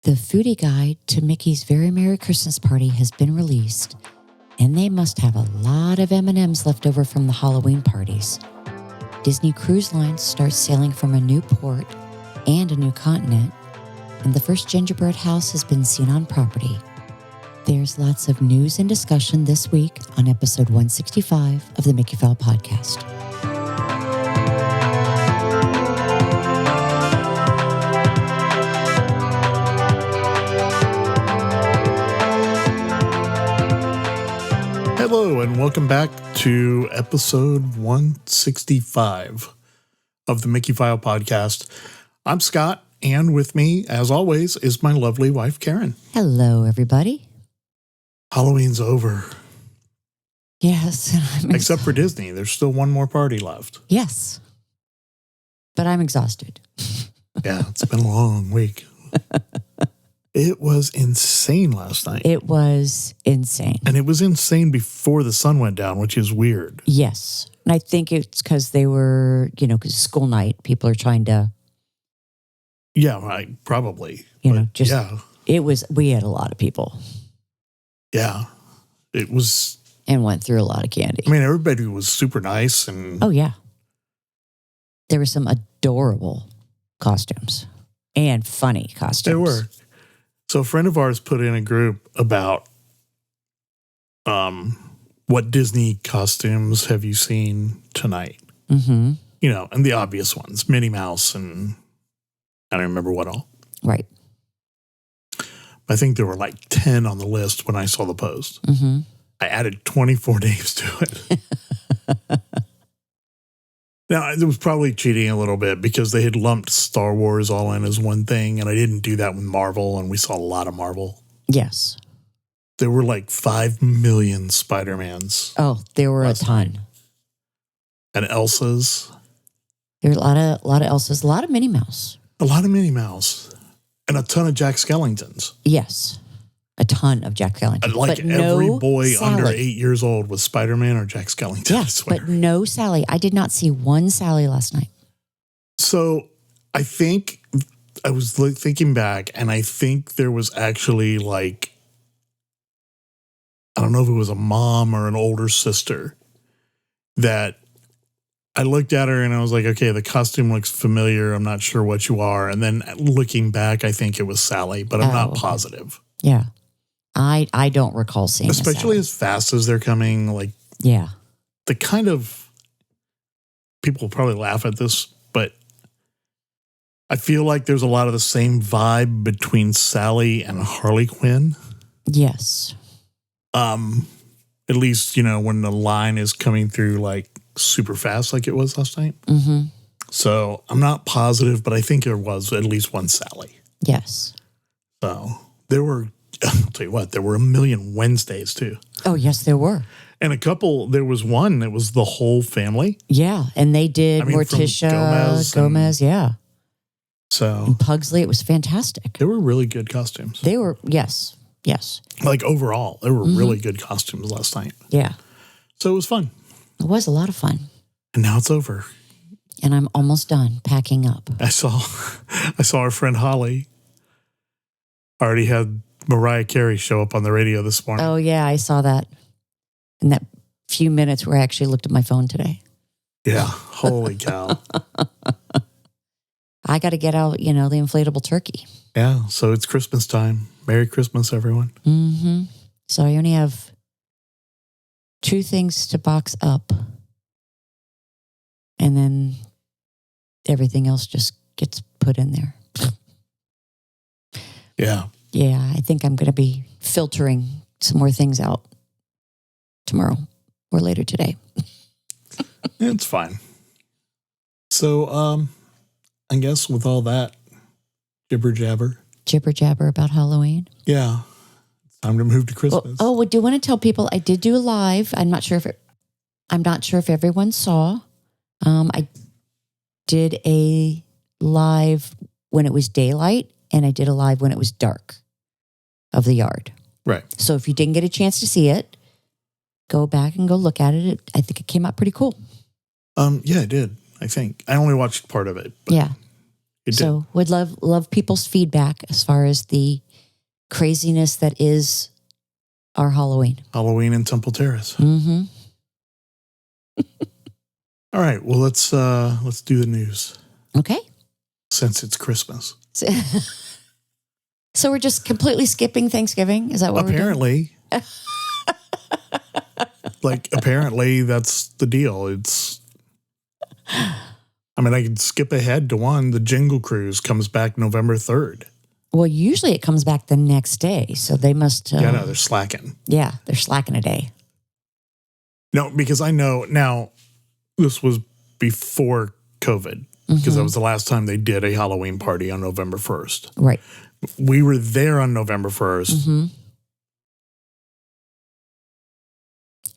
The foodie guide to Mickey's Very Merry Christmas Party has been released, and they must have a lot of M&Ms left over from the Halloween parties. Disney Cruise Lines starts sailing from a new port and a new continent, and the first gingerbread house has been seen on property. There's lots of news and discussion this week on episode 165 of the Mickeyphile podcast. Hello, and welcome back to episode 165 of the Mickeyphile podcast. I'm Scott, and with me, as always, is my lovely wife, Karen. Hello, everybody. Halloween's over. Yes. Except for Disney. There's still one more party left. Yes. But I'm exhausted. Yeah, it's been a long week. It was insane last night. It was insane. And it was insane before the sun went down, which is weird. Yes. And I think it's because they were, because school night, people are trying to. Yeah, right. Probably. We had a lot of people. Yeah. It was. And went through a lot of candy. I mean, everybody was super nice. Oh, yeah. There were some adorable costumes and funny costumes. There were. So a friend of ours put in a group about what Disney costumes have you seen tonight? Mm-hmm. And the obvious ones, Minnie Mouse and I don't remember what all. Right. I think there were like 10 on the list when I saw the post. Mm-hmm. I added 24 names to it. Now, it was probably cheating a little bit because they had lumped Star Wars all in as one thing, and I didn't do that with Marvel, and we saw a lot of Marvel. Yes. There were like 5 million Spider-Mans. Oh, there were a ton. And Elsa's. There were a lot of Elsa's, a lot of Minnie Mouse. A lot of Minnie Mouse. And a ton of Jack Skellingtons. Yes. A ton of Jack Skellington. Like but every no boy Sally. under 8 years old was Spider-Man or Jack Skellington. Yes, but no Sally. I did not see one Sally last night. So I think I was thinking back, and I think there was actually I don't know if it was a mom or an older sister that I looked at her and I was like, okay, the costume looks familiar. I'm not sure what you are. And then looking back, I think it was Sally, but I'm not positive. Yeah. I don't recall seeing especially as fast as they're coming. Yeah. The kind of people will probably laugh at this, but I feel like there's a lot of the same vibe between Sally and Harley Quinn. Yes. At least, when the line is coming through super fast like it was last night. Mm-hmm. So I'm not positive, but I think there was at least one Sally. Yes. So I'll tell you what, there were a million Wednesdays too. Oh, yes, there were. And there was one that was the whole family. Yeah, and they did Morticia, Gomez, yeah. So. And Pugsley, it was fantastic. They were really good costumes. They were, yes. Overall, they were really good costumes last night. Yeah. So it was fun. It was a lot of fun. And now it's over. And I'm almost done packing up. I saw our friend Holly already had Mariah Carey show up on the radio this morning. Oh, yeah, I saw that. In that few minutes where I actually looked at my phone today. Yeah, holy cow. I got to get out, the inflatable turkey. Yeah, so it's Christmas time. Merry Christmas, everyone. Mm-hmm. So I only have 2 things to box up. And then everything else just gets put in there. Yeah. Yeah, I think I'm going to be filtering some more things out tomorrow or later today. It's fine. So, I guess with all that jibber jabber About Halloween. Yeah. It's time to move to Christmas. I do want to tell people I did do a live. I'm not sure if everyone saw. I did a live when it was daylight, and I did a live when it was dark of the yard. Right. So if you didn't get a chance to see it, go back and go look at it. I think it came out pretty cool. Yeah, I did. I think I only watched part of it. But yeah. So would love people's feedback as far as the craziness that is our Halloween. Halloween in Temple Terrace. Mm-hmm. All right. Well, let's do the news. Okay. Since it's Christmas. So we're just completely skipping Thanksgiving? Is that what apparently, we're doing? Apparently that's the deal. I can skip ahead to one. The Jingle Cruise comes back November 3rd. Well, usually it comes back the next day. So they must... no, they're slacking. Yeah, they're slacking a day. No, because I know now this was before COVID. Because that was the last time they did a Halloween party on November 1st. Right. We were there on November 1st. Mm-hmm.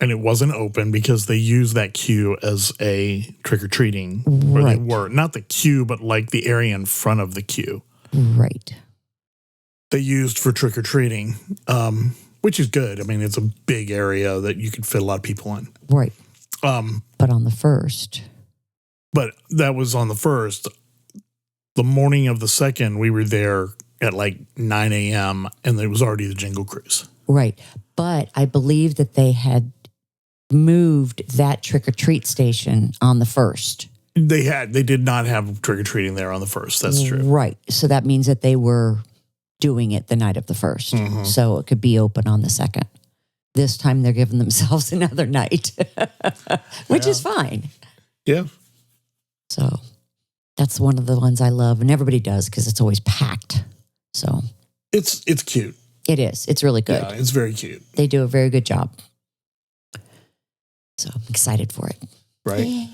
And it wasn't open because they used that queue as a trick-or-treating. Where Right. they were. Not the queue, but like the area in front of the queue. Right. They used for trick-or-treating, which is good. It's a big area that you could fit a lot of people in. Right. But on the 1st... But that was on the 1st. The morning of the 2nd, we were there at 9 a.m. and it was already the Jingle Cruise. Right. But I believe that they had moved that trick-or-treat station on the 1st. They did not have trick-or-treating there on the 1st. That's true. Right. So that means that they were doing it the night of the 1st. Mm-hmm. So it could be open on the 2nd. This time they're giving themselves another night, which is fine. Yeah. So that's one of the ones I love, and everybody does because it's always packed. So it's cute. It is. It's really good. Yeah, it's very cute. They do a very good job. So I'm excited for it. Right. Yay.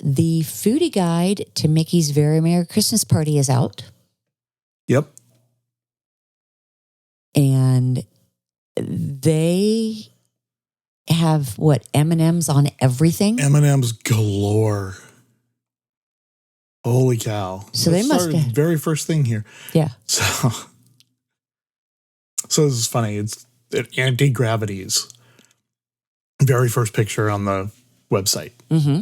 The foodie guide to Mickey's Very Merry Christmas Party is out. Yep. And they have M&Ms on everything? M&Ms galore. Holy cow. So they must have... Very first thing here. Yeah. So this is funny. It's anti-gravity's very first picture on the website. Mm-hmm.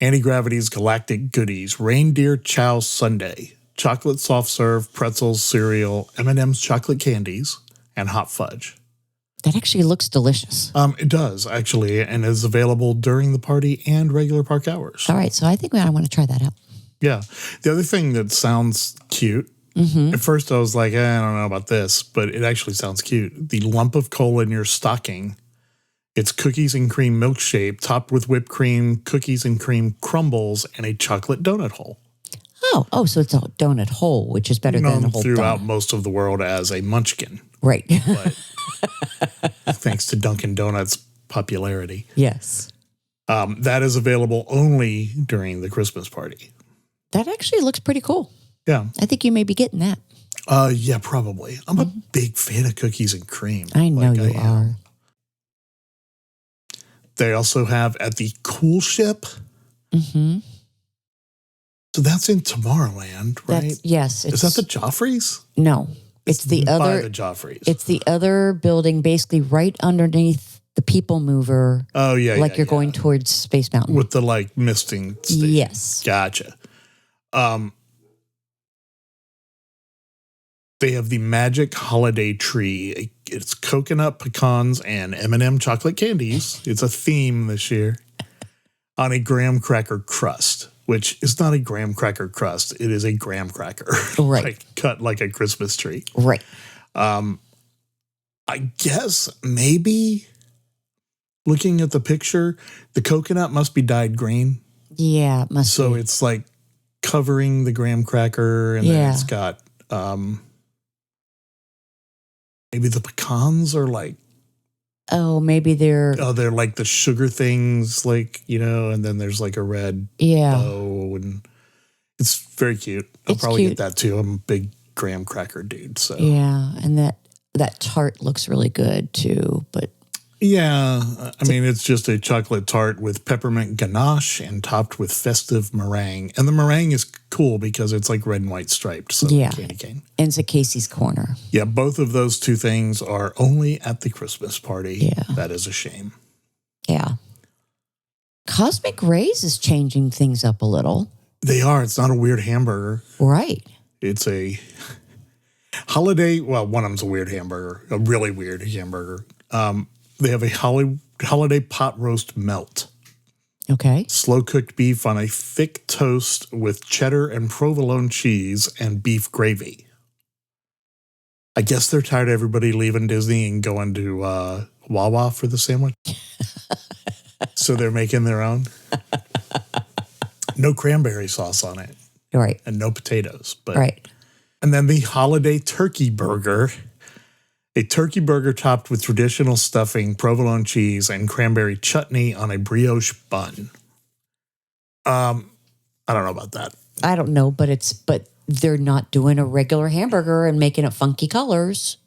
Anti-gravity's galactic goodies. Reindeer chow sundae. Chocolate soft serve, pretzels, cereal, M&M's chocolate candies, and hot fudge. That actually looks delicious. It does, actually, and is available during the party and regular park hours. All right, so I think I want to try that out. Yeah. The other thing that sounds cute, at first I was like, I don't know about this, but it actually sounds cute. The lump of coal in your stocking, it's cookies and cream milkshake topped with whipped cream, cookies and cream crumbles, and a chocolate donut hole. Oh, so it's a donut hole, which is better than a whole throughout donut. Most of the world as a munchkin. Right. But thanks to Dunkin' Donuts' popularity. Yes. That is available only during the Christmas party. That actually looks pretty cool. Yeah. I think you may be getting that. Yeah, probably. I'm a big fan of cookies and cream. I know you are. They also have at the Cool Ship. Mm-hmm. So that's in Tomorrowland, right? Yes. Is that the Joffreys? No. It's the other. By the Joffreys. It's the other building, basically right underneath the People Mover. Oh, yeah. Like you're going towards Space Mountain. With the misting station. Yes. Gotcha. They have the Magic Holiday Tree. It's coconut, pecans, and M&M chocolate candies. It's a theme this year. On a graham cracker crust, which is not a graham cracker crust. It is a graham cracker. Right. Cut like a Christmas tree. Right. I guess maybe looking at the picture, the coconut must be dyed green. Yeah, it must be. So it's covering the graham cracker, and then it's got maybe the pecans are oh, maybe they're the sugar things, and then there's a red bow, and it's very cute. I'll probably get that too. I'm a big graham cracker dude. So yeah, and that tart looks really good too, but yeah, it's just a chocolate tart with peppermint ganache and topped with festive meringue. And the meringue is cool because it's red and white striped. So candy cane. And it's a Casey's Corner. Yeah, both of those two things are only at the Christmas party. Yeah. That is a shame. Yeah. Cosmic Rays is changing things up a little. They are. It's not a weird hamburger. Right. It's a holiday. Well, one of them's a weird hamburger, a really weird hamburger. They have a holiday pot roast melt. Okay. Slow cooked beef on a thick toast with cheddar and provolone cheese and beef gravy. I guess they're tired of everybody leaving Disney and going to Wawa for the sandwich. So they're making their own. No cranberry sauce on it. Right. And no potatoes. But, right. And then the holiday turkey burger. A turkey burger topped with traditional stuffing, provolone cheese, and cranberry chutney on a brioche bun. I don't know about that. I don't know, but they're not doing a regular hamburger and making it funky colors.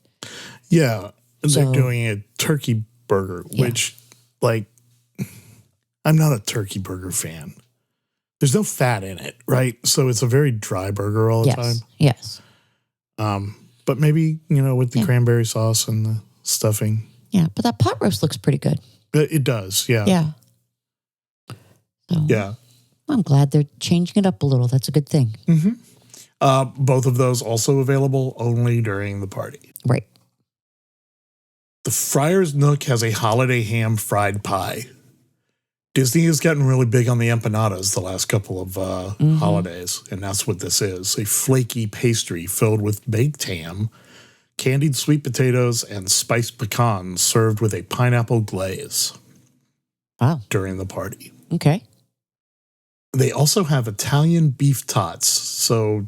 Yeah, they're doing a turkey burger, which, like, I'm not a turkey burger fan. There's no fat in it, right? So it's a very dry burger all the time. Yes. But maybe, with the cranberry sauce and the stuffing. Yeah, but that pot roast looks pretty good. It does, yeah. Yeah. So, yeah. I'm glad they're changing it up a little. That's a good thing. Mm-hmm. Both of those also available only during the party. Right. The Friar's Nook has a holiday ham fried pie. Disney has gotten really big on the empanadas the last couple of holidays, and that's what this is. A flaky pastry filled with baked ham, candied sweet potatoes, and spiced pecans served with a pineapple glaze. Wow. During the party. Okay. They also have Italian beef tots. So,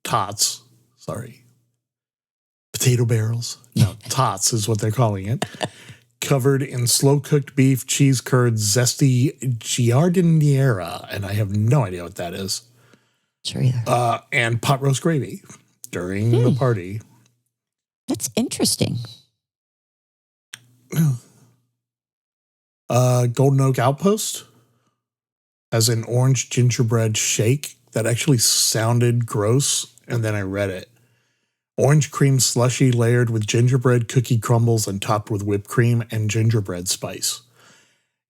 potato barrels. No, tots is what they're calling it. Covered in slow-cooked beef, cheese curd, zesty giardiniera, and I have no idea what that is. Sure either. And pot roast gravy during the party. That's interesting. Golden Oak Outpost has an orange gingerbread shake that actually sounded gross, and then I read it. Orange cream slushy layered with gingerbread cookie crumbles and topped with whipped cream and gingerbread spice.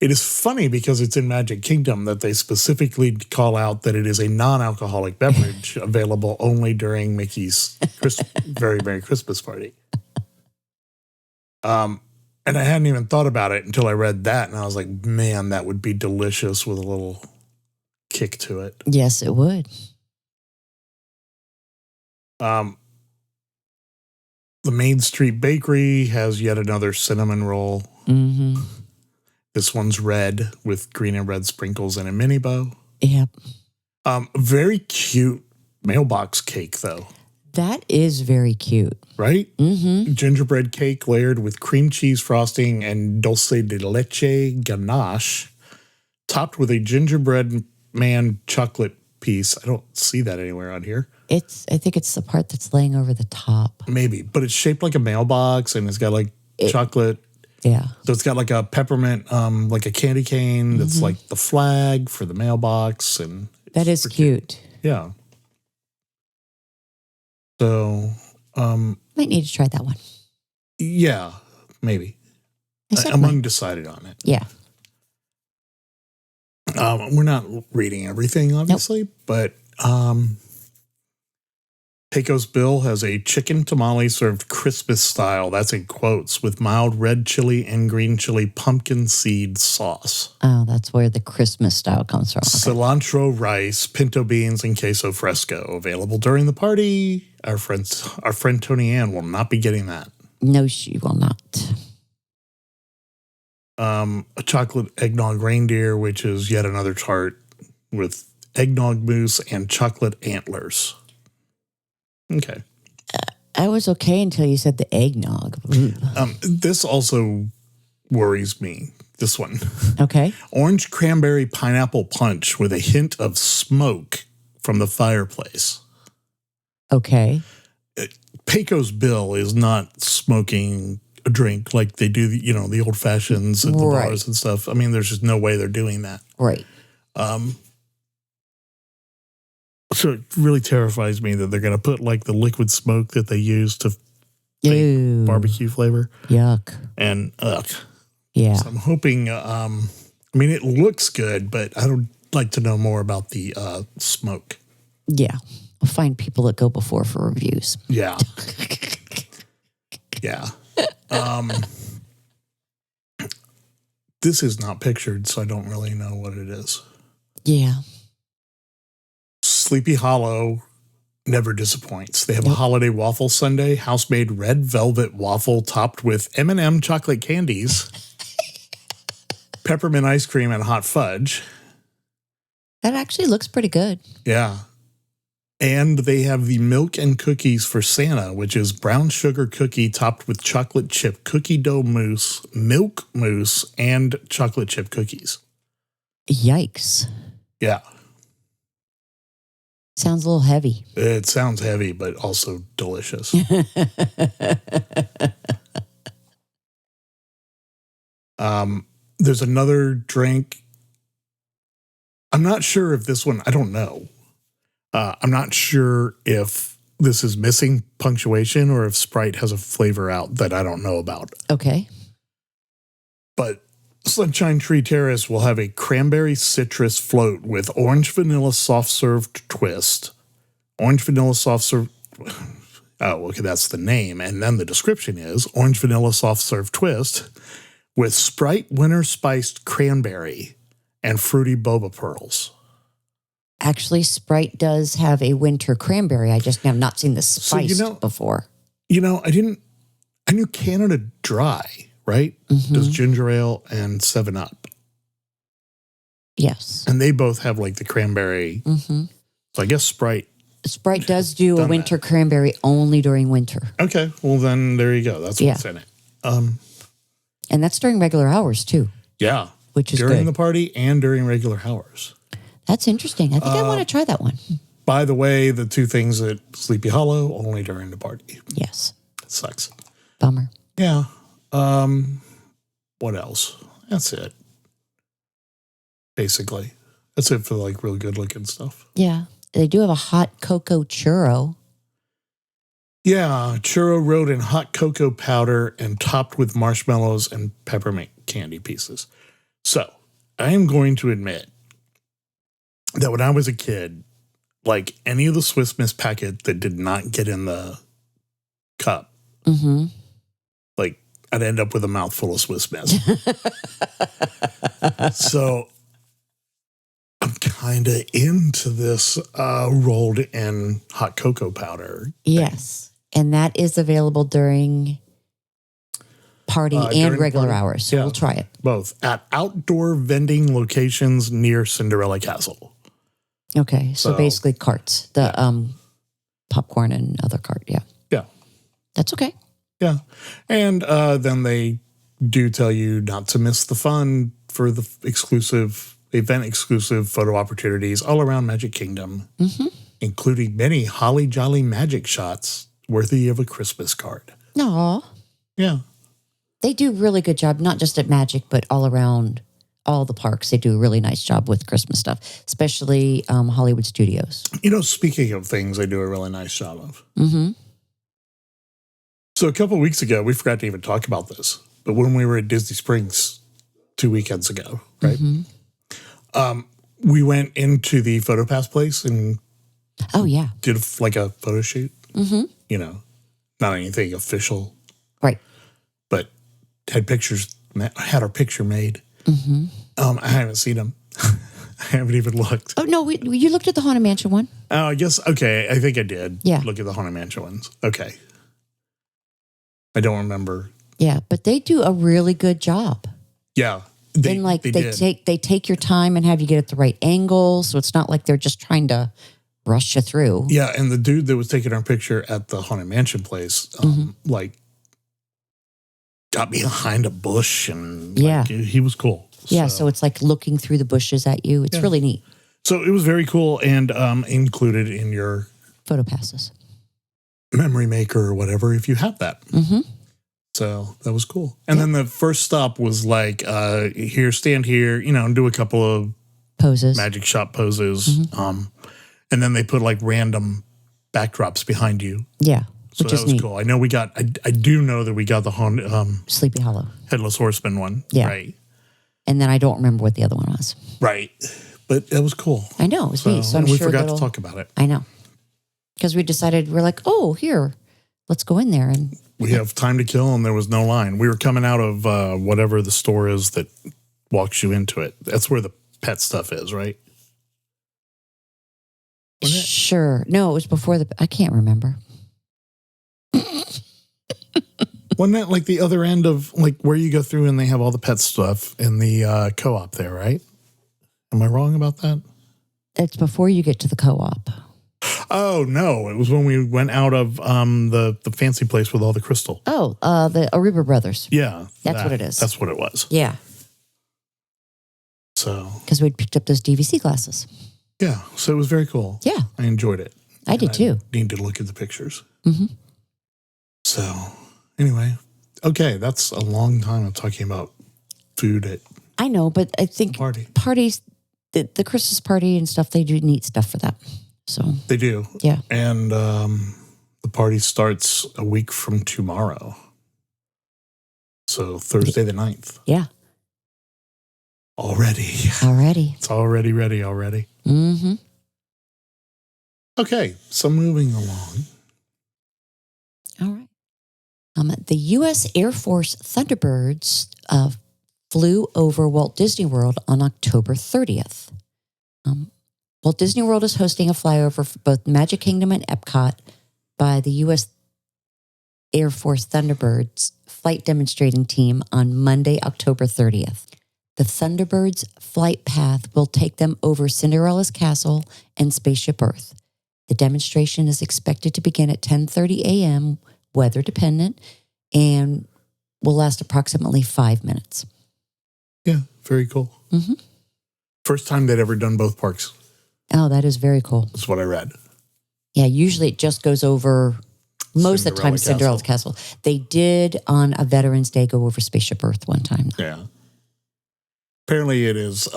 It is funny because it's in Magic Kingdom that they specifically call out that it is a non-alcoholic beverage available only during Mickey's very Merry Christmas party. And I hadn't even thought about it until I read that, and I was like, man, that would be delicious with a little kick to it. Yes, it would. The Main Street Bakery has yet another cinnamon roll. Mm-hmm. This one's red with green and red sprinkles and a mini bow. Yep. Very cute mailbox cake, though. That is very cute. Right? Mm-hmm. Gingerbread cake layered with cream cheese frosting and dulce de leche ganache, topped with a gingerbread man chocolate piece. I don't see that anywhere on here. I think it's the part that's laying over the top. Maybe, but it's shaped like a mailbox and it's got like chocolate. Yeah. So it's got like a peppermint, like a candy cane that's like the flag for the mailbox. And that is cute. Yeah. So, might need to try that one. Yeah, maybe. I'm undecided on it. Yeah. We're not reading everything, obviously, but Pecos Bill has a chicken tamale served Christmas style. That's in quotes with mild red chili and green chili pumpkin seed sauce. Oh, that's where the Christmas style comes from. Okay. Cilantro rice, pinto beans, and queso fresco available during the party. Our friend Tony Ann will not be getting that. No, she will not. A chocolate eggnog reindeer, which is yet another tart with eggnog mousse and chocolate antlers. Okay. I was okay until you said the eggnog. This also worries me, this one. Okay. Orange cranberry pineapple punch with a hint of smoke from the fireplace. Okay. Pecos Bill is not smoking a drink like they do, the old fashions at the bars and stuff. I mean, there's just no way they're doing that. Right. So it really terrifies me that they're going to put like the liquid smoke that they use to make barbecue flavor. Yuck. And yeah. So I'm hoping, it looks good, but I like to know more about the smoke. Yeah. I'll find people that go before for reviews. Yeah. Yeah. This is not pictured, so I don't really know what it is. Yeah. Sleepy Hollow never disappoints. They have a holiday waffle sundae, house-made red velvet waffle topped with M&M chocolate candies, peppermint ice cream, and hot fudge. That actually looks pretty good. Yeah. And they have the milk and cookies for Santa, which is brown sugar cookie topped with chocolate chip cookie dough mousse, milk mousse, and chocolate chip cookies. Yikes. Yeah. Sounds a little heavy. It sounds heavy, but also delicious. There's another drink. I'm not sure if this one, I don't know. I'm not sure if this is missing punctuation or if Sprite has a flavor out that I don't know about. Okay. But Sunshine Tree Terrace will have a cranberry citrus float with orange vanilla soft served twist. Orange vanilla soft serve. Oh, okay, that's the name. And then the description is orange vanilla soft serve twist with Sprite winter spiced cranberry and fruity boba pearls. Actually, Sprite does have a winter cranberry. I just have not seen the spiced before. I knew Canada Dry, right? Mm-hmm. Does ginger ale and 7-Up. Yes. And they both have like the cranberry. Mm-hmm. So I guess Sprite does do a winter cranberry only during winter. Okay. Well, then there you go. That's what's in it. And that's during regular hours too. Yeah. Which is during good. the party and during regular hours. That's interesting. I think I want to try that one. By the way, the two things at Sleepy Hollow, only during the party. Yes. It sucks. Bummer. Yeah. What else? That's it. Basically. That's it for like real good looking stuff. Yeah. They do have a hot cocoa churro. Yeah. Churro rolled in hot cocoa powder and topped with marshmallows and peppermint candy pieces. So I am going to admit that when I was a kid, like any of the Swiss Miss packet that did not get in the cup, like I'd end up with a mouthful of Swiss Miss. So I'm kind of into this rolled in hot cocoa powder. Yes. And that is available during party and regular hours. So we'll try it. Both at outdoor vending locations near Cinderella Castle. Okay. So basically carts, the popcorn and other cart. Yeah. Yeah. That's okay. Yeah. And then they do tell you not to miss the fun for the event exclusive photo opportunities all around Magic Kingdom, including many holly jolly magic shots worthy of a Christmas card. Aw. Yeah. They do a really good job, not just at Magic, but all around all the parks. They do a really nice job with Christmas stuff, especially Hollywood Studios. Speaking of things they do a really nice job of. So a couple of weeks ago, we forgot to even talk about this, but when we were at Disney Springs 2 weekends ago, right? We went into the PhotoPass place and did like a photo shoot. Not anything official. Right. But had our picture made. I haven't seen them. I haven't even looked. Oh, no, you looked at the Haunted Mansion one? Oh, I guess, okay, I think I did. Yeah. Look at the Haunted Mansion ones. Okay. I don't remember. Yeah, but they do a really good job. Yeah. They take your time and have you get at the right angle, so it's not like they're just trying to rush you through. Yeah, and the dude that was taking our picture at the Haunted Mansion place, got behind a bush and he was cool. Yeah, so it's like looking through the bushes at you. It's really neat. So it was very cool and included in your photo passes, memory maker or whatever, if you have that. So that was cool. And then the first stop was like, stand here, and do a couple of poses, magic shop poses. And then they put like random backdrops behind you. Yeah. So which that is was neat. cool. I know I do know that we got the Sleepy Hollow Headless Horseman one. Yeah. Right. And then I don't remember what the other one was. Right. but it was cool. I know. It was neat. So I'm and we sure forgot to talk about it. I know. Because we decided, we're like, oh, here, let's go in there. And we have time to kill, and there was no line. We were coming out of whatever the store is that walks you into it. That's where the pet stuff is, right? Sure. No, it was before I can't remember. Wasn't that like the other end of like where you go through and they have all the pet stuff in the co-op there, right? Am I wrong about that? It's before you get to the co-op. Oh, no. It was when we went out of the fancy place with all the crystal. Oh, the Ariba Brothers. Yeah. That's what it is. That's what it was. Yeah. So. Because we'd picked up those DVC glasses. Yeah. So it was very cool. Yeah. I enjoyed it. I did too. Need to look at the pictures. Mm-hmm. So, anyway. Okay. That's a long time of talking about food at I know, but I think parties, the Christmas party and stuff, they do neat stuff for that. So they do. Yeah. And the party starts a week from tomorrow. So Thursday the 9th. Yeah. Already. It's already ready already. Mm-hmm. Okay. So moving along. All right. The U.S. Air Force Thunderbirds flew over Walt Disney World on October 30th. Walt Disney World is hosting a flyover for both Magic Kingdom and Epcot by the U.S. Air Force Thunderbirds flight demonstrating team on Monday, October 30th. The Thunderbirds flight path will take them over Cinderella's Castle and Spaceship Earth. The demonstration is expected to begin at 10:30 a.m., weather dependent, and will last approximately 5 minutes. Yeah, very cool. Mm-hmm. First time they'd ever done both parks. Oh, that is very cool. That's what I read. Yeah, usually it just goes over, most of the time, Cinderella's Castle. They did on a Veterans Day go over Spaceship Earth one time. Yeah. Apparently it is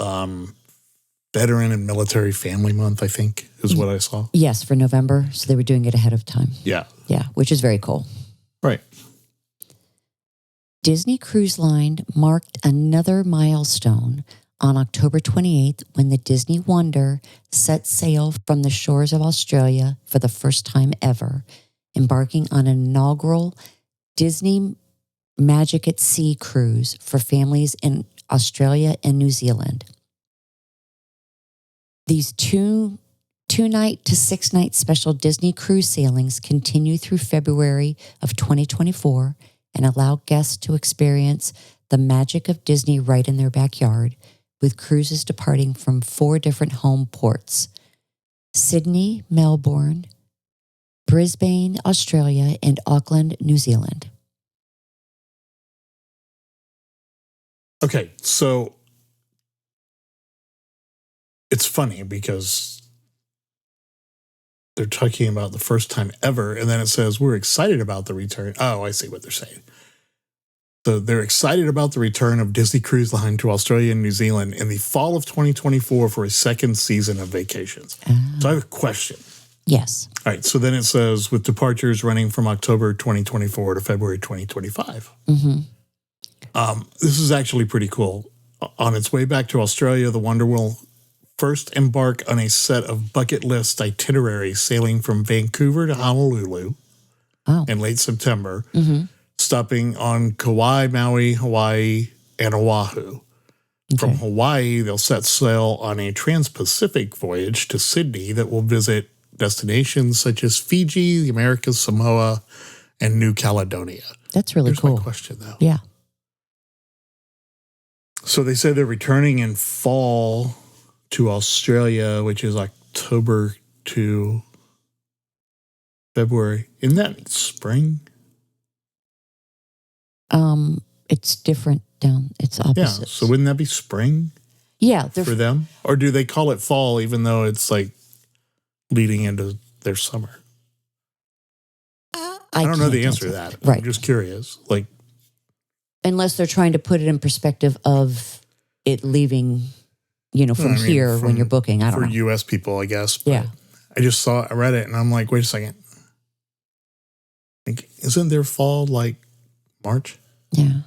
Veteran and Military Family Month, I think, is what I saw. Yes, for November. So they were doing it ahead of time. Yeah. Yeah, which is very cool. Right. Disney Cruise Line marked another milestone on October 28th when the Disney Wonder set sail from the shores of Australia for the first time ever, embarking on an inaugural Disney Magic at Sea cruise for families in Australia and New Zealand. These two-night to 6-night special Disney cruise sailings continue through February of 2024 and allow guests to experience the magic of Disney right in their backyard, with cruises departing from 4 different home ports: Sydney, Melbourne, Brisbane, Australia, and Auckland, New Zealand. Okay, so it's funny because they're talking about the first time ever, and then it says, we're excited about the return. Oh, I see what they're saying. So they're excited about the return of Disney Cruise Line to Australia and New Zealand in the fall of 2024 for a second season of vacations. So I have a question. Yes. All right, so then it says, with departures running from October 2024 to February 2025. Mm-hmm. This is actually pretty cool. On its way back to Australia, the Wonder will first embark on a set of bucket list itineraries sailing from Vancouver to Honolulu in late September, stopping on Kauai, Maui, Hawaii, and Oahu. Okay. From Hawaii, they'll set sail on a trans-Pacific voyage to Sydney that will visit destinations such as Fiji, the Americas, Samoa, and New Caledonia. That's really cool. Here's my question, though. Yeah. So they say they're returning in fall to Australia, which is October to February. Isn't that spring? It's different down. It's opposite. Yeah. So wouldn't that be spring? Yeah. For them? Or do they call it fall even though it's like leading into their summer? I don't know the answer to that. Right. I'm just curious. Like, unless they're trying to put it in perspective of it leaving, from here when you're booking. I don't know. For U.S. people, I guess. But yeah. I read it and I'm like, wait a second. Like, isn't their fall like March? Yeah.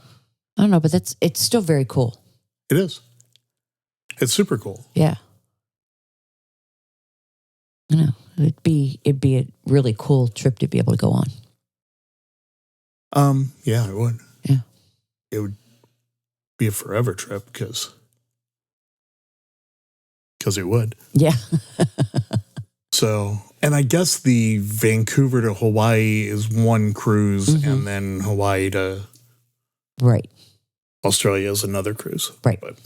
I don't know, but it's still very cool. It is. It's super cool. Yeah. I know. It'd be a really cool trip to be able to go on. Yeah, it would. Yeah. It would be a forever trip because it would. Yeah. So, and I guess the Vancouver to Hawaii is one cruise, and then Hawaii to Australia is another cruise. Right. But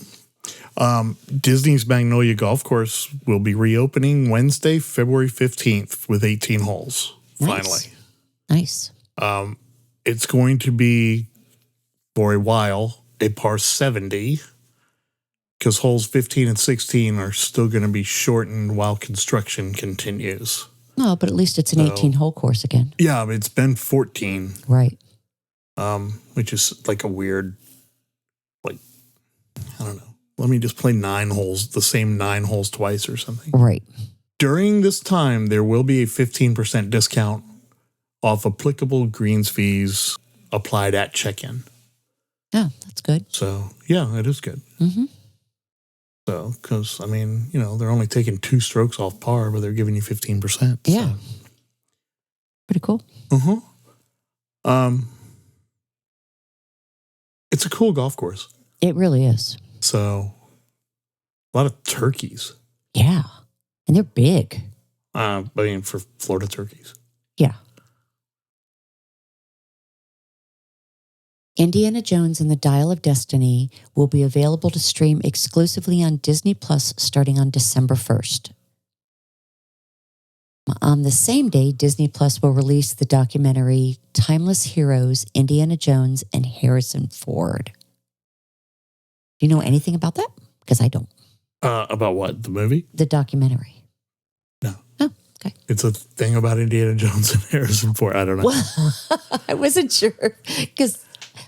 Disney's Magnolia Golf Course will be reopening Wednesday, February 15th with 18 holes, finally. Nice. It's going to be, for a while, a par 70, because holes 15 and 16 are still going to be shortened while construction continues. No, but at least it's an 18-hole course again. Yeah, it's been 14. Right. Which is like a weird, like, I don't know. Let me just play 9 holes, the same 9 holes twice or something. Right. During this time, there will be a 15% discount off applicable greens fees applied at check-in. Yeah, that's good. So, yeah, it is good. Mm-hmm. So, because, I mean, they're only taking 2 strokes off par, but they're giving you 15%. Yeah. So. Pretty cool. It's a cool golf course. It really is. So, a lot of turkeys. Yeah. And they're big. I mean, for Florida turkeys. Yeah. Indiana Jones and the Dial of Destiny will be available to stream exclusively on Disney Plus starting on December 1st. On the same day, Disney Plus will release the documentary Timeless Heroes, Indiana Jones and Harrison Ford. Do you know anything about that? Because I don't. About what? The movie? The documentary. No. Oh, okay. It's a thing about Indiana Jones and Harrison Ford. I don't know. Well, I wasn't sure because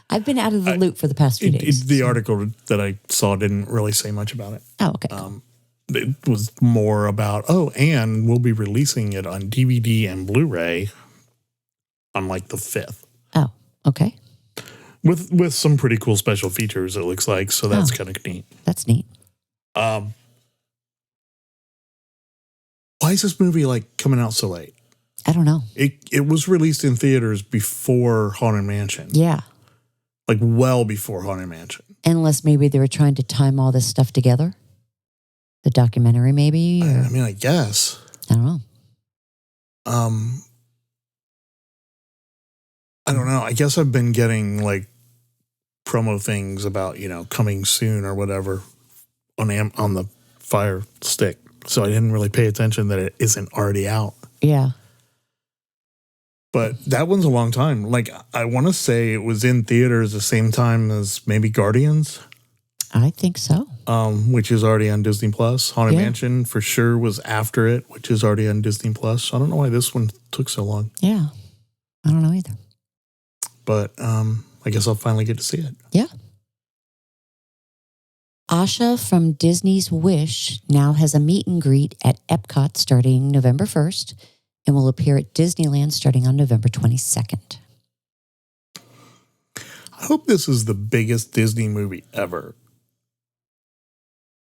I've been out of the loop for the past few days. The article that I saw didn't really say much about it. Oh, okay. Cool. It was more about, and we'll be releasing it on DVD and Blu-ray on like the 5th. Oh, okay. With some pretty cool special features, it looks like. So that's kind of neat. That's neat. Why is this movie like coming out so late? I don't know. It was released in theaters before Haunted Mansion. Yeah. Like well before Haunted Mansion. Unless maybe they were trying to time all this stuff together. The documentary maybe? Or, I mean, I guess. I don't know. I don't know. I guess I've been getting like promo things about, coming soon or whatever on the Fire Stick. So I didn't really pay attention that it isn't already out. Yeah. But that one's a long time. Like, I want to say it was in theaters the same time as maybe Guardians. I think so. Which is already on Disney Plus. Haunted Mansion for sure was after it, which is already on Disney Plus. I don't know why this one took so long. Yeah. I don't know either. But I guess I'll finally get to see it. Yeah. Asha from Disney's Wish now has a meet and greet at Epcot starting November 1st and will appear at Disneyland starting on November 22nd. I hope this is the biggest Disney movie ever.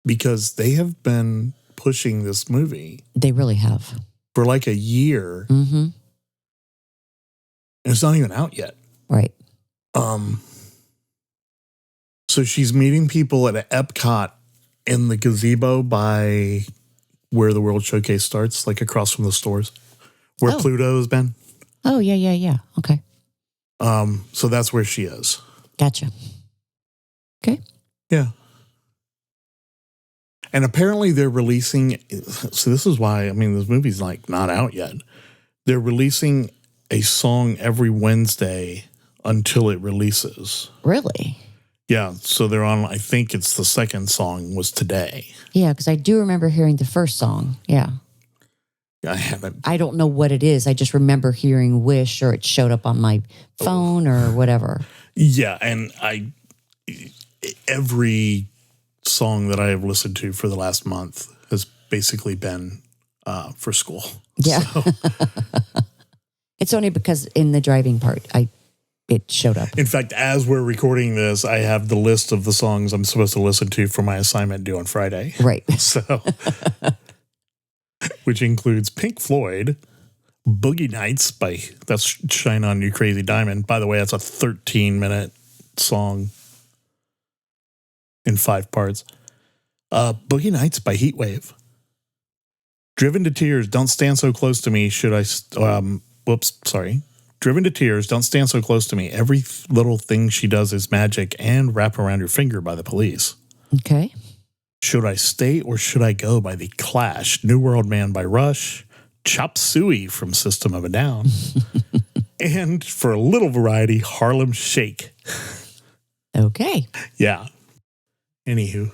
Because they have been pushing this movie. They really have. For like a year. Mm-hmm. And it's not even out yet. Right. So she's meeting people at Epcot in the gazebo by where the World Showcase starts, like across from the stores, where Pluto's been. Oh, yeah. Okay. So that's where she is. Gotcha. Okay. Yeah. And apparently they're releasing, so this is why, I mean, this movie's like not out yet. They're releasing a song every Wednesday until it releases. Really? Yeah. So they're on, I think it's the second song was today. Yeah, because I do remember hearing the first song. Yeah. I haven't. I don't know what it is. I just remember hearing Wish or it showed up on my phone or whatever. Yeah. And every song that I have listened to for the last month has basically been for school. Yeah. So. It's only because in the driving part, it showed up. In fact, as we're recording this, I have the list of the songs I'm supposed to listen to for my assignment due on Friday. Right. So, which includes Pink Floyd, Boogie Nights by that's Shine On You Crazy Diamond. By the way, that's a 13-minute song in 5 parts. Boogie Nights by Heatwave. Driven to Tears, Don't Stand So Close to Me. Driven to Tears, Don't Stand So Close to Me. Every Little Thing She Does Is Magic, and Wrap Around Your Finger by The Police. Okay. Should I Stay or Should I Go by The Clash. New World Man by Rush. Chop Suey from System of a Down. And for a little variety, Harlem Shake. Okay. Yeah. Anywho.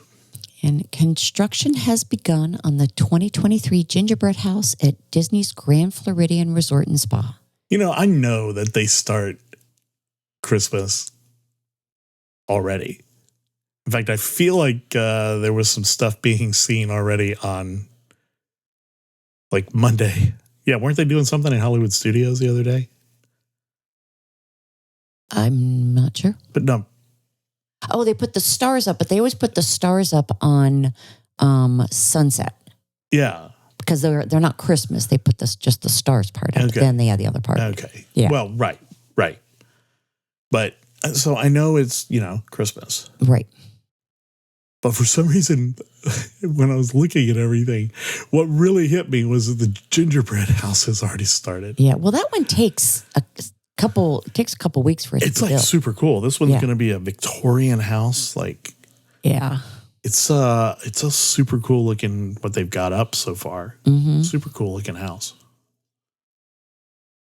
And construction has begun on the 2023 Gingerbread House at Disney's Grand Floridian Resort and Spa. You know, I know that they start Christmas already. In fact, I feel like there was some stuff being seen already on like Monday. Yeah, weren't they doing something in Hollywood Studios the other day? I'm not sure. But no. Oh, they put the stars up, but they always put the stars up on sunset. Yeah. Because they're not Christmas. They put just the stars part up. Okay. Then they had the other part. Okay. Yeah. Well, right. But so I know it's, Christmas. Right. But for some reason, when I was looking at everything, what really hit me was that the gingerbread house has already started. Yeah. Well, that one takes a couple weeks for it to It's be like built. super cool. This one's going to be a Victorian house. Like, yeah. It's a super cool looking what they've got up so far. Mm-hmm. Super cool looking house.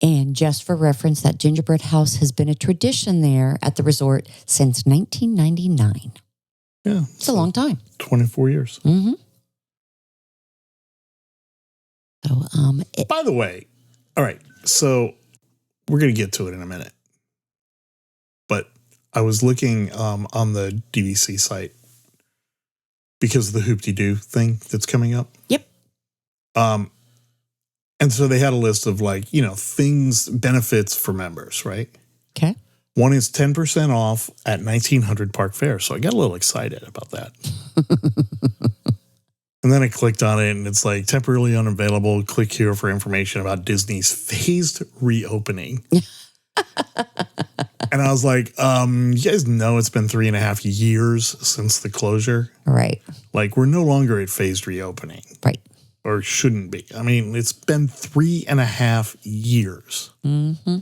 And just for reference, that gingerbread house has been a tradition there at the resort since 1999. Yeah. It's a long time. 24 years. Mm-hmm. So, by the way, all right, so we're going to get to it in a minute. But I was looking on the DVC site because of the Hoop-de-Doo thing that's coming up. Yep. And so they had a list of benefits for members, right? Okay. One is 10% off at 1900 Park Fair. So I got a little excited about that. And then I clicked on it and it's like temporarily unavailable. Click here for information about Disney's phased reopening. And I was like, you guys know it's been 3.5 years since the closure. Right. Like we're no longer at phased reopening. Right. Or shouldn't be. I mean, it's been 3.5 years. Mm-hmm.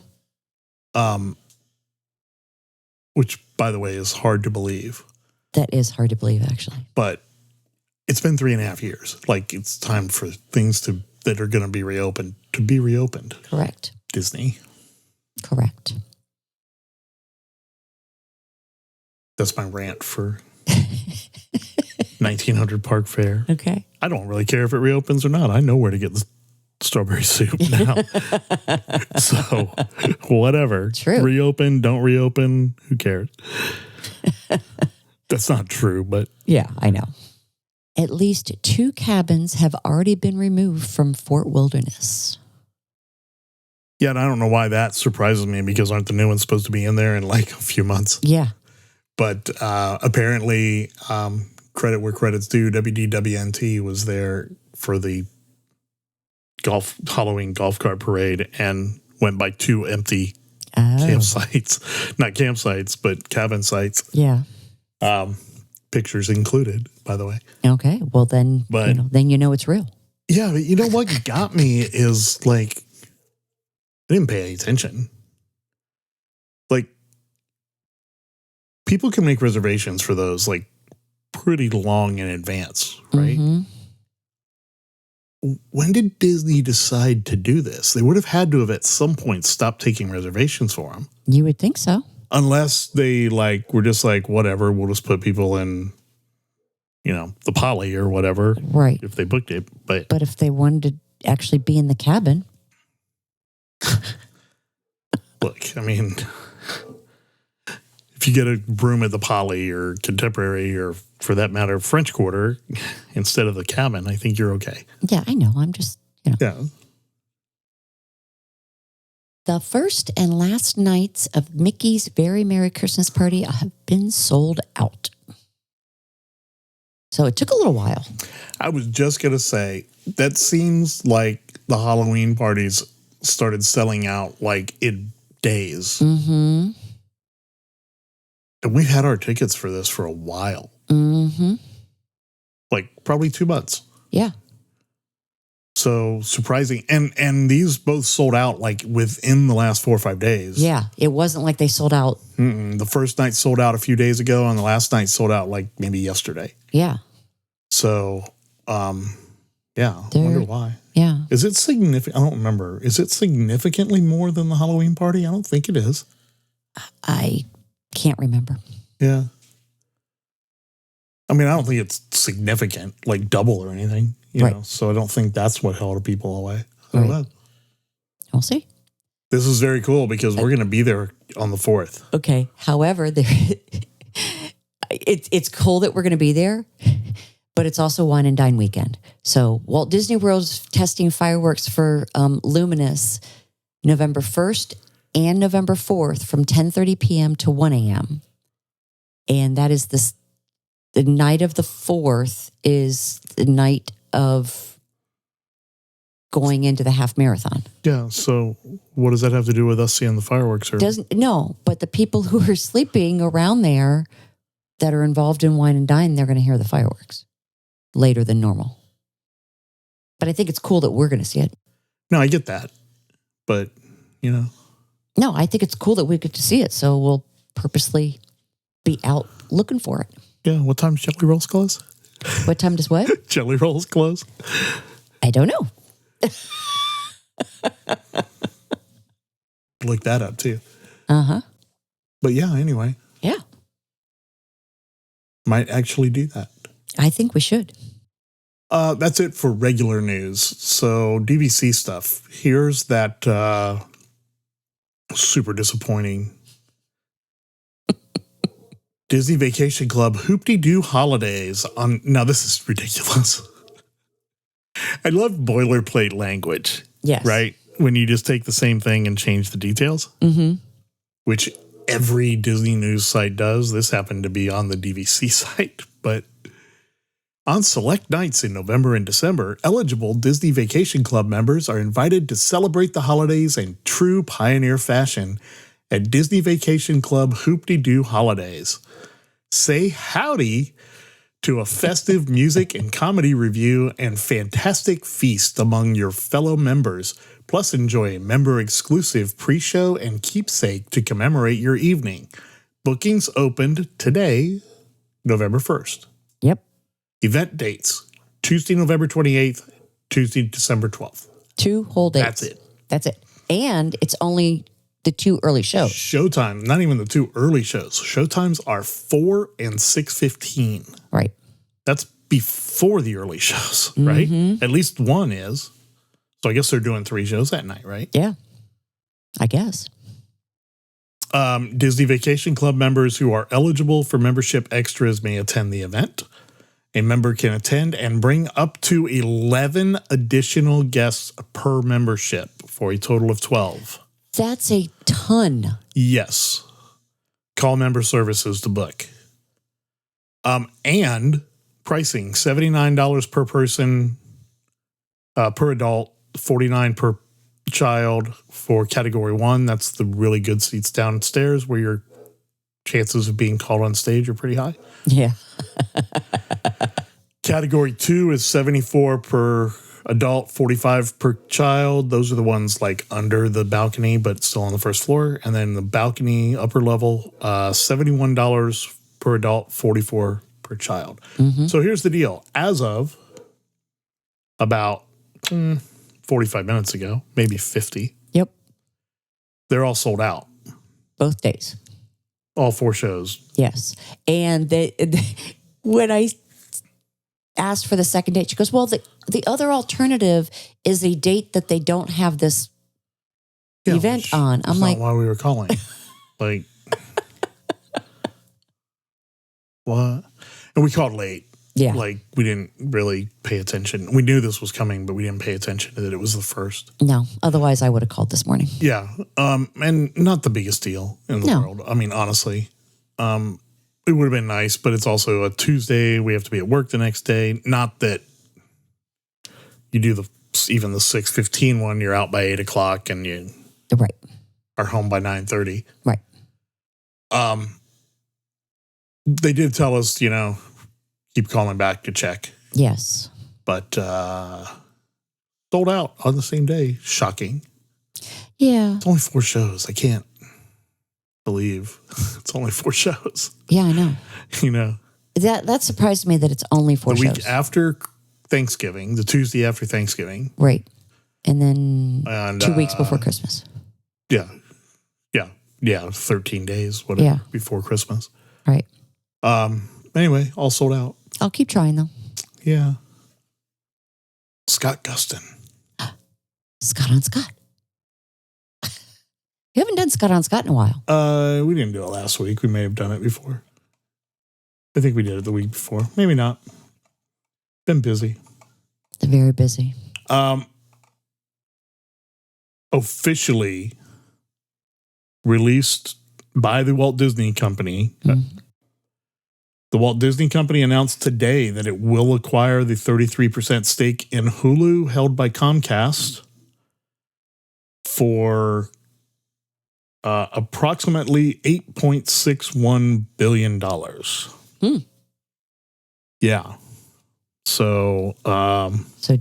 Which, by the way, is hard to believe. That is hard to believe, actually. But it's been 3.5 years. Like, it's time for things that are going to be reopened to be reopened. Correct. Disney. Correct. That's my rant for 1900 Park Fair. Okay. I don't really care if it reopens or not. I know where to get the strawberry soup now. So, whatever. True. Reopen, don't reopen, who cares? That's not true, but... Yeah, I know. At least 2 cabins have already been removed from Fort Wilderness. Yeah, and I don't know why that surprises me because aren't the new ones supposed to be in there in like a few months? Yeah. But apparently, credit where credit's due, WDWNT was there for the Halloween golf cart parade and went by 2 empty campsites. Not campsites, but cabin sites. Yeah. Pictures included, by the way. Okay. Well, then, then you know it's real. Yeah, but you know what got me is like, I didn't pay any attention. Like, people can make reservations for those like pretty long in advance, right? Mm-hmm. When did Disney decide to do this? They would have had to have at some point stopped taking reservations for them. You would think so. Unless they were just like, whatever, we'll just put people in, the poly or whatever. Right. If they booked it. But if they wanted to actually be in the cabin. Look, I mean, if you get a room at the Poly or Contemporary or, for that matter, French Quarter instead of the cabin, I think you're okay. Yeah, I know. I'm just, Yeah. The first and last nights of Mickey's Very Merry Christmas Party have been sold out. So it took a little while. I was just going to say, that seems like the Halloween parties started selling out like in days. Mm-hmm. And we've had our tickets for this for a while. Mm-hmm. Like probably 2 months. Yeah. So surprising. And these both sold out like within the last 4 or 5 days. Yeah. It wasn't like they sold out. The first night sold out a few days ago, and the last night sold out like maybe yesterday. Yeah. So, yeah, I wonder why. Yeah. Is it significant? I don't remember. Is it significantly more than the Halloween party? I don't think it is. I can't remember. Yeah. I mean, I don't think it's significant, like double or anything, you know, so I don't think that's what held people away. I don't know. We'll see. This is very cool because we're going to be there on the 4th. Okay. However, it's cool that we're going to be there, but it's also Wine and Dine weekend. So Walt Disney World's testing fireworks for Luminous November 1st and November 4th from 10:30 p.m. to 1 a.m. And that is the night of the 4th is the night of going into the half marathon. Yeah. So what does that have to do with us seeing the fireworks? No, but the people who are sleeping around there that are involved in Wine and Dine, they're going to hear the fireworks later than normal. But I think it's cool that we're going to see it. No, I get that. But, you know. No, I think it's cool that we get to see it. So we'll purposely be out looking for it. Yeah. What time does Jelly Rolls close? What time does what? Jelly Rolls close? I don't know. Look that up too. Uh-huh. But yeah, anyway. Yeah. Might actually do that. I think we should. That's it for regular news. So DVC stuff. Here's that super disappointing Disney Vacation Club Hoop-de-Doo Holidays on. Now this is ridiculous. I love boilerplate language. Yes. Right? When you just take the same thing and change the details. Mm-hmm. Which every Disney news site does. This happened to be on the DVC site. But on select nights in November and December, eligible Disney Vacation Club members are invited to celebrate the holidays in true pioneer fashion at Disney Vacation Club Hoop-de-Doo Holidays. Say howdy to a festive music and comedy review and fantastic feast among your fellow members, plus enjoy a member-exclusive pre-show and keepsake to commemorate your evening. Bookings opened today, November 1st. Yep. Event dates, Tuesday, November 28th, Tuesday, December 12th. 2 whole days. That's it. And it's only the 2 early shows. Showtime, not even the 2 early shows. Showtimes are 4 and 6:15. Right. That's before the early shows, right? Mm-hmm. At least one is. So I guess they're doing 3 shows that night, right? Yeah. I guess. Disney Vacation Club members who are eligible for membership extras may attend the event. A member can attend and bring up to 11 additional guests per membership for a total of 12. That's a ton. Yes. Call member services to book. And pricing, $79 per person, per adult, $49 per child for category 1. That's the really good seats downstairs where your chances of being called on stage are pretty high. Yeah. Category 2 is $74 per adult, $45 per child. Those are the ones like under the balcony, but still on the first floor. And then the balcony upper level, $71 per adult, $44 per child. Mm-hmm. So here's the deal. As of about 45 minutes ago, maybe 50. Yep. They're all sold out. Both days. All 4 shows. Yes. And when I asked for the second date, she goes, well, the other alternative is a date that they don't have this event on. I'm like, why we were calling. Like, what? And we called late. Yeah. Like, we didn't really pay attention. We knew this was coming, but we didn't pay attention to that it was the first. No. Otherwise, I would have called this morning. Yeah. And not the biggest deal in the world. I mean, honestly. it would have been nice, but it's also a Tuesday. We have to be at work the next day. Not that you do even the 6:15 one, you're out by 8 o'clock and you Right. are home by 9:30. Right. They did tell us, keep calling back to check. Yes. But sold out on the same day. Shocking. Yeah. It's only 4 shows. I can't believe it's only 4 shows. Yeah, I know. That surprised me that it's only 4 shows. The week after Thanksgiving, the Tuesday after Thanksgiving. Right. And then 2 weeks before Christmas. Yeah. 13 days, whatever, before Christmas. Right. Anyway, all sold out. I'll keep trying, though. Yeah. Scott Gustin. Scott on Scott. You haven't done Scott on Scott in a while. We didn't do it last week. We may have done it before. I think we did it the week before. Maybe not. Been busy. Very busy. Officially released by the Walt Disney Company. Mm-hmm. The Walt Disney Company announced today that it will acquire the 33% stake in Hulu held by Comcast for approximately $8.61 billion. Yeah. So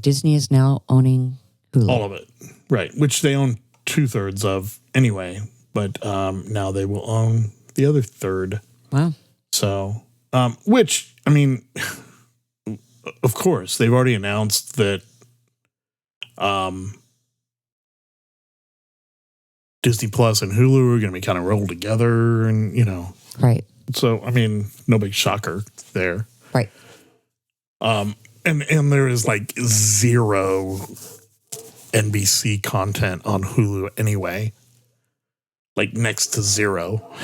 Disney is now owning Hulu. all of it. Right. Which they own 2/3 of anyway. But now they will own the other third. Wow. So, which, I mean, of course, they've already announced that Disney Plus and Hulu are going to be kind of rolled together and, Right. So, I mean, no big shocker there. Right. And there is like 0 NBC content on Hulu anyway. Like next to 0,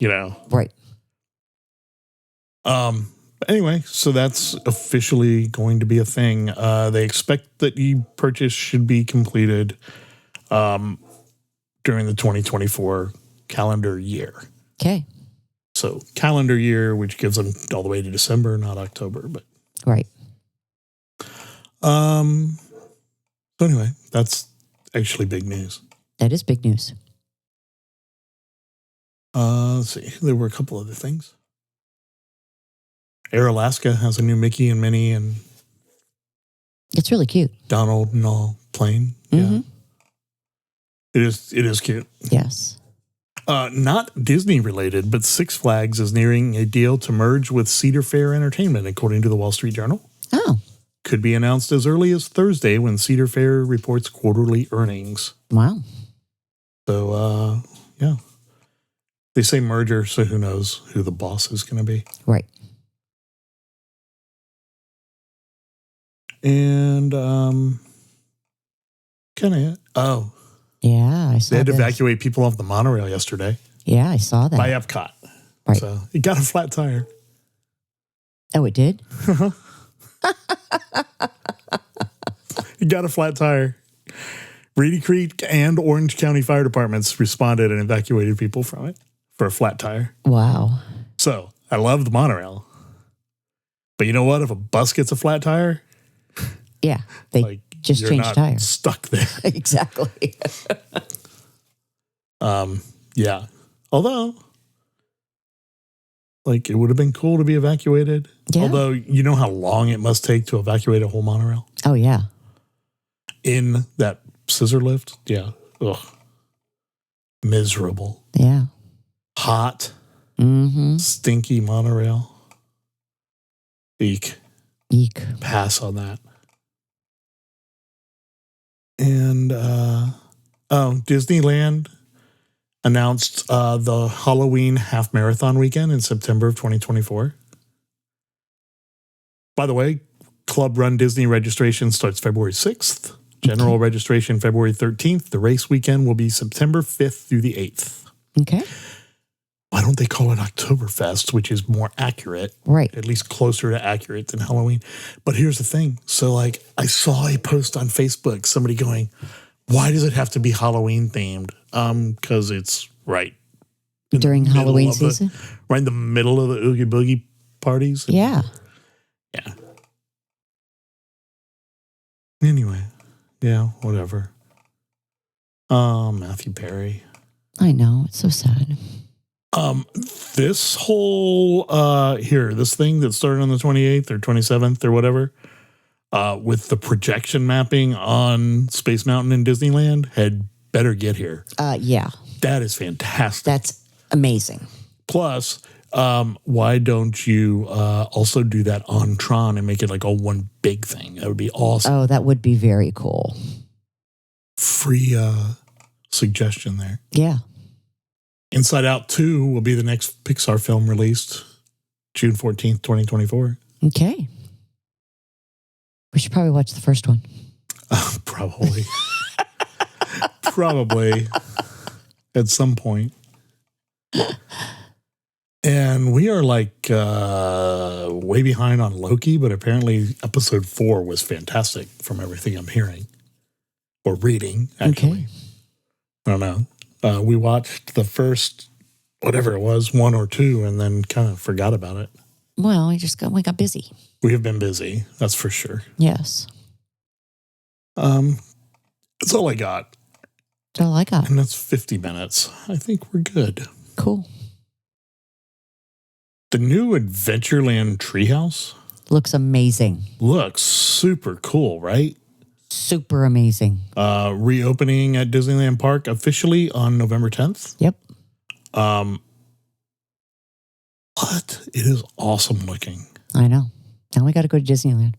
Right. Anyway, so that's officially going to be a thing. They expect that the purchase should be completed during the 2024 calendar year. Okay. So calendar year, which gives them all the way to December, not October, but right. So anyway, that's actually big news. That is big news. Let's see. There were a couple other things. Air Alaska has a new Mickey and Minnie and it's really cute. Donald and all plane. Mm-hmm. Yeah. It is cute. Yes. Not Disney related, but Six Flags is nearing a deal to merge with Cedar Fair Entertainment, according to the Wall Street Journal. Oh. Could be announced as early as Thursday when Cedar Fair reports quarterly earnings. Wow. So, yeah. They say merger, so who knows who the boss is going to be. Right. And kind of it. Oh. Yeah, I saw They had to this. evacuate people off the monorail yesterday. Yeah, I saw that. By Epcot. Right. So it got a flat tire. Oh, it did? It got a flat tire. Reedy Creek and Orange County Fire Departments responded and evacuated people from it for a flat tire. Wow. So I love the monorail. But you know what? If a bus gets a flat tire, yeah, they just you're changed not tires. Stuck there. Exactly. Yeah. Although, it would have been cool to be evacuated. Yeah. Although, you know how long it must take to evacuate a whole monorail? Oh, yeah. In that scissor lift? Yeah. Ugh. Miserable. Yeah. Hot. Mm-hmm. Stinky monorail. Eek. Pass on that. And, Disneyland announced the Halloween half marathon weekend in September of 2024. By the way, Club Run Disney registration starts February 6th. General registration February 13th. The race weekend will be September 5th through the 8th. Okay. Why don't they call it Oktoberfest, which is more accurate? Right. At least closer to accurate than Halloween. But here's the thing. So, I saw a post on Facebook, somebody going, why does it have to be Halloween themed? Because it's right during Halloween season. Right in the middle of the Oogie Boogie parties. Yeah. Yeah. Anyway, yeah, whatever. Matthew Perry. I know. It's so sad. This whole this thing that started on the 28th or 27th or whatever, with the projection mapping on Space Mountain in Disneyland had better get here. Yeah. That is fantastic. That's amazing. Plus, why don't you also do that on Tron and make it like all one big thing? That would be awesome. Oh, that would be very cool. Free suggestion there. Yeah. Inside Out 2 will be the next Pixar film released June 14th, 2024. Okay. We should probably watch the first one. Probably. Probably. At some point. And we are like way behind on Loki, but apparently episode 4 was fantastic from everything I'm hearing. Or reading, actually. Okay. I don't know. We watched the first, whatever it was, 1 or 2, and then kind of forgot about it. Well, we got busy. We have been busy, that's for sure. Yes. That's all I got. That's all I got. And that's 50 minutes. I think we're good. Cool. The new Adventureland treehouse looks amazing. Looks super cool, right? Super amazing. Reopening at Disneyland Park officially on November 10th. Yep. But it is awesome looking. I know. Now we got to go to Disneyland.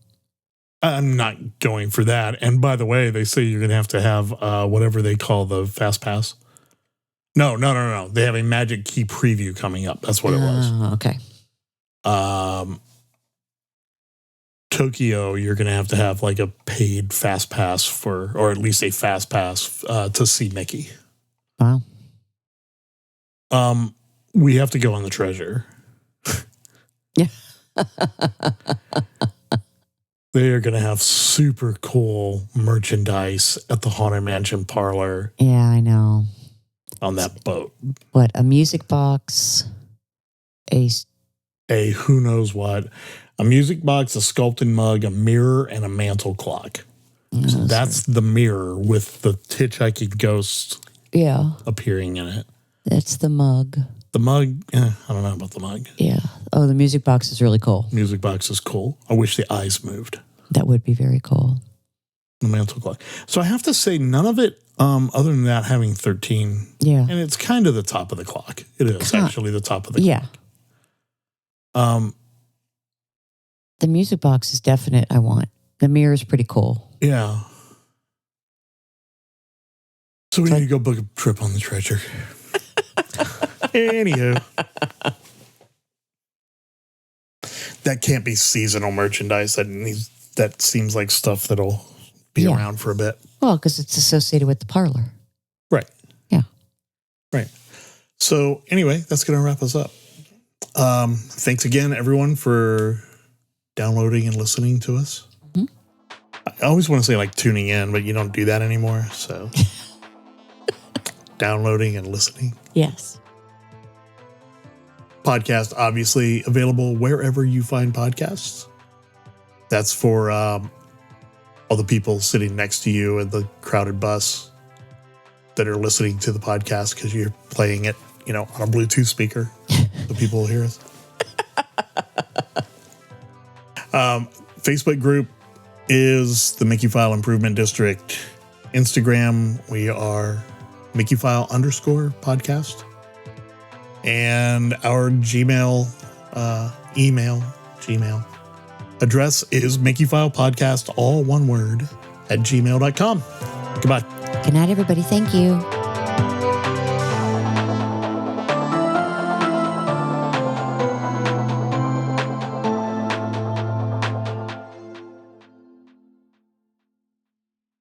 I'm not going for that. And by the way, they say you're going to have whatever they call the Fast Pass. No. They have a Magic Key preview coming up. That's what it was. Okay. Tokyo, you're going to have like a paid Fast Pass or at least a Fast Pass to see Mickey. Wow. We have to go on the treasure. Yeah. They are going to have super cool merchandise at the Haunted Mansion parlor. Yeah, I know. On that boat. What, a music box? A who knows what. A music box, a sculpted mug, a mirror, and a mantle clock. So that's the mirror with the hitchhiking ghost appearing in it. That's the mug. The mug, I don't know about the mug. Yeah. Oh, the music box is really cool. Music box is cool. I wish the eyes moved. That would be very cool. The mantle clock. So I have to say, none of it, other than that having 13. Yeah. And it's kind of the top of the clock. It is actually the top of the clock. The music box is definite. I want. The mirror is pretty cool. Yeah. So we need to go book a trip on the treasure. Anywho. That can't be seasonal merchandise. That seems like stuff that'll be around for a bit. Well, because it's associated with the parlor. Right. Yeah. Right. So anyway, that's going to wrap us up. Thanks again, everyone, for downloading and listening to us. Mm-hmm. I always want to say like tuning in, but you don't do that anymore. So downloading and listening. Yes. Podcast, obviously available wherever you find podcasts. That's for all the people sitting next to you in the crowded bus that are listening to the podcast because you're playing it, on a Bluetooth speaker. So people will hear us. Facebook group is the Mickeyphile Improvement District. Instagram, we are Mickeyphile_podcast. And our Gmail address is MickeyPhilePodcast, all one word, @gmail.com. Goodbye. Good night, everybody. Thank you.